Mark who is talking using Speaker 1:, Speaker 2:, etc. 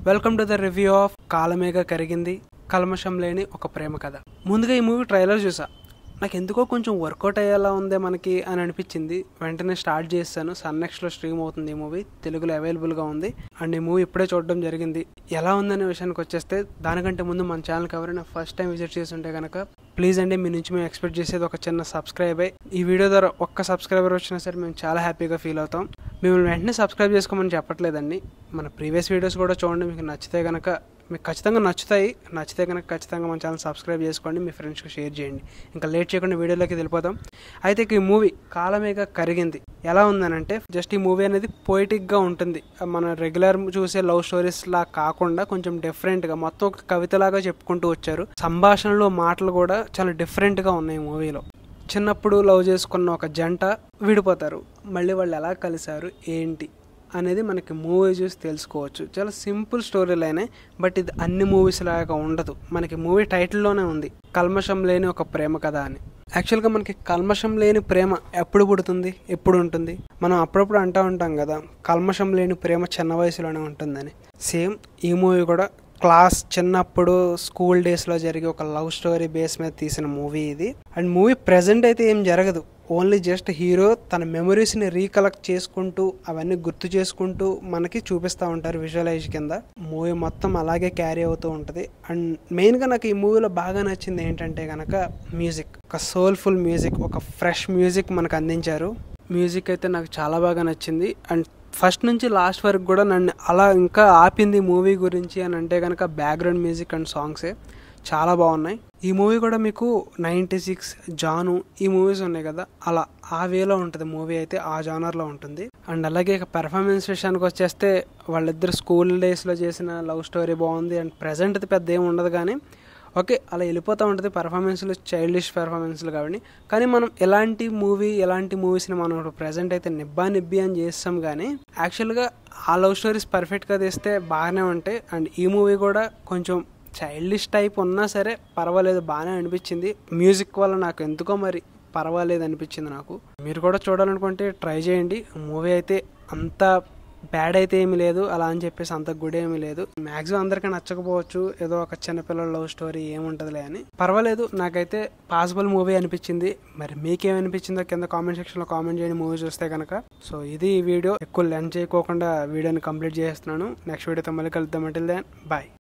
Speaker 1: Welcome to the review of Kalamegha Karigindi కల్మషం లేని ఒక ప్రేమ కథ. ముందుగా ఈ మూవీ ట్రైలర్ చూసా, నాకు ఎందుకో కొంచెం వర్కౌట్ అయ్యేలా ఉందే మనకి అని అనిపించింది. వెంటనే స్టార్ట్ చేశాను. సన్నెక్స్లో స్ట్రీమ్ అవుతుంది ఈ మూవీ, తెలుగులో అవైలబుల్గా ఉంది. అండ్ ఈ మూవీ ఇప్పుడే చూడడం జరిగింది. ఎలా ఉందనే విషయానికి వచ్చేస్తే, దానికంటే ముందు మన ఛానల్కి ఎవరైనా ఫస్ట్ టైం విజిట్ చేసి ఉంటే కనుక ప్లీజ్ అండి, మీ నుంచి మేము ఎక్స్పెక్ట్ చేసేది ఒక చిన్న సబ్స్క్రైబ్ అయ్యి, ఈ వీడియో ద్వారా ఒక్క సబ్స్క్రైబర్ వచ్చినా సరే మేము చాలా హ్యాపీగా ఫీల్ అవుతాం. మిమ్మల్ని వెంటనే సబ్స్క్రైబ్ చేసుకోమని చెప్పట్లేదండి, మన ప్రీవియస్ వీడియోస్ కూడా చూడండి. మీకు నచ్చితే కనుక, మీకు ఖచ్చితంగా నచ్చితే కనుక ఖచ్చితంగా మన ఛానల్ సబ్స్క్రైబ్ చేసుకోండి, మీ ఫ్రెండ్స్కి షేర్ చేయండి. ఇంకా లేట్ చేయకుండా వీడియోలోకి వెళ్ళిపోతాం. అయితే ఈ మూవీ కాలమేఘ కరిగింది ఎలా ఉందనంటే, జస్ట్ ఈ మూవీ అనేది పోయిటిక్గా ఉంటుంది. మన రెగ్యులర్ చూసే లవ్ స్టోరీస్ లా కాకుండా కొంచెం డిఫరెంట్గా, మొత్తం ఒక కవితలాగా చెప్పుకుంటూ వచ్చారు. సంభాషణలో మాటలు కూడా చాలా డిఫరెంట్గా ఉన్నాయి మూవీలో. చిన్నప్పుడు లవ్ చేసుకున్న ఒక జంట విడిపోతారు, మళ్ళీ వాళ్ళు ఎలా కలిశారు ఏంటి అనేది మనకి మూవీ చూసి తెలుసుకోవచ్చు. చాలా సింపుల్ స్టోరీ లైనే, బట్ ఇది అన్ని మూవీస్ లాగా ఉండదు. మనకి మూవీ టైటిల్లోనే ఉంది, కల్మషం లేని ఒక ప్రేమ కథ అని. యాక్చువల్గా మనకి కల్మషం లేని ప్రేమ ఎప్పుడు పుడుతుంది, ఎప్పుడు ఉంటుంది? మనం అప్పుడప్పుడు అంటూ ఉంటాం కదా, కల్మషం లేని ప్రేమ చిన్న వయసులోనే ఉంటుందని. సేమ్ ఈ మూవీ కూడా చిన్నప్పుడు స్కూల్ డేస్లో జరిగే ఒక లవ్ స్టోరీ బేస్ మీద తీసిన మూవీ ఇది. అండ్ మూవీ ప్రెజెంట్ అయితే ఏం జరగదు, ఓన్లీ జస్ట్ హీరో తన మెమరీస్ని రీకలెక్ట్ చేసుకుంటూ, అవన్నీ గుర్తు చేసుకుంటూ మనకి చూపిస్తూ ఉంటారు విజువలైజ్ కింద. మూవీ మొత్తం అలాగే క్యారీ అవుతూ ఉంటుంది. అండ్ మెయిన్గా నాకు ఈ మూవీలో బాగా నచ్చింది ఏంటంటే కనుక మ్యూజిక్. ఒక సోల్ఫుల్ మ్యూజిక్, ఒక ఫ్రెష్ మ్యూజిక్ మనకు అందించారు. మ్యూజిక్ అయితే నాకు చాలా బాగా నచ్చింది. అండ్ ఫస్ట్ నుంచి లాస్ట్ వరకు కూడా నన్ను అలా ఇంకా ఆపింది మూవీ గురించి అని అంటే కనుక బ్యాక్గ్రౌండ్ మ్యూజిక్ అండ్ సాంగ్సే చాలా బాగున్నాయి. ఈ మూవీ కూడా మీకు 96, జాను, ఈ మూవీస్ ఉన్నాయి కదా, అలా ఆ వేలో ఉంటుంది మూవీ అయితే, ఆ జానర్లో ఉంటుంది. అండ్ అలాగే పెర్ఫార్మెన్స్ విషయానికి వచ్చేస్తే, వాళ్ళిద్దరు స్కూల్ డేస్లో చేసిన లవ్ స్టోరీ బాగుంది. అండ్ ప్రెజెంట్ అది పెద్ద ఏమి ఉండదు, కానీ ఓకే అలా వెళ్ళిపోతూ ఉంటుంది. పెర్ఫార్మెన్స్లు చైల్డిష్ పెర్ఫార్మెన్స్లు కానీ మనం ఎలాంటి మూవీస్ని మనం ప్రెజెంట్ అయితే నిబ్బి అని చేస్తాం, కానీ యాక్చువల్గా ఆ లవ్ స్టోరీస్ పర్ఫెక్ట్గా తీస్తే బాగానే ఉంటాయి. అండ్ ఈ మూవీ కూడా కొంచెం చైల్డిష్ టైప్ ఉన్నా సరే పర్వాలేదు, బాగానే అనిపించింది. మ్యూజిక్ వల్ల నాకు ఎందుకో మరి పర్వాలేదు అనిపించింది నాకు. మీరు కూడా చూడాలనుకుంటే ట్రై చేయండి. మూవీ అయితే అంత బ్యాడ్ అయితే ఏమీ లేదు, అలా అని చెప్పేసి అంత గుడ్ ఏమీ లేదు. మ్యాక్సిమం అందరికీ నచ్చకపోవచ్చు, ఏదో ఒక చిన్నపిల్లల లవ్ స్టోరీ ఏముంటుందిలే అని. పర్వాలేదు, నాకైతే పాసిబుల్ మూవీ అనిపించింది. మరి మీకేమనిపించిందో కింద కామెంట్ సెక్షన్లో కామెంట్ చేయండి మూవీ చూస్తే కనుక. సో ఇది ఈ వీడియో, ఎక్కువ లెంత్ చేయకోకుండా వీడియోని కంప్లీట్ చేస్తున్నాను. నెక్స్ట్ వీడియోతో మళ్ళీ కలుద్దాం. Until then bye.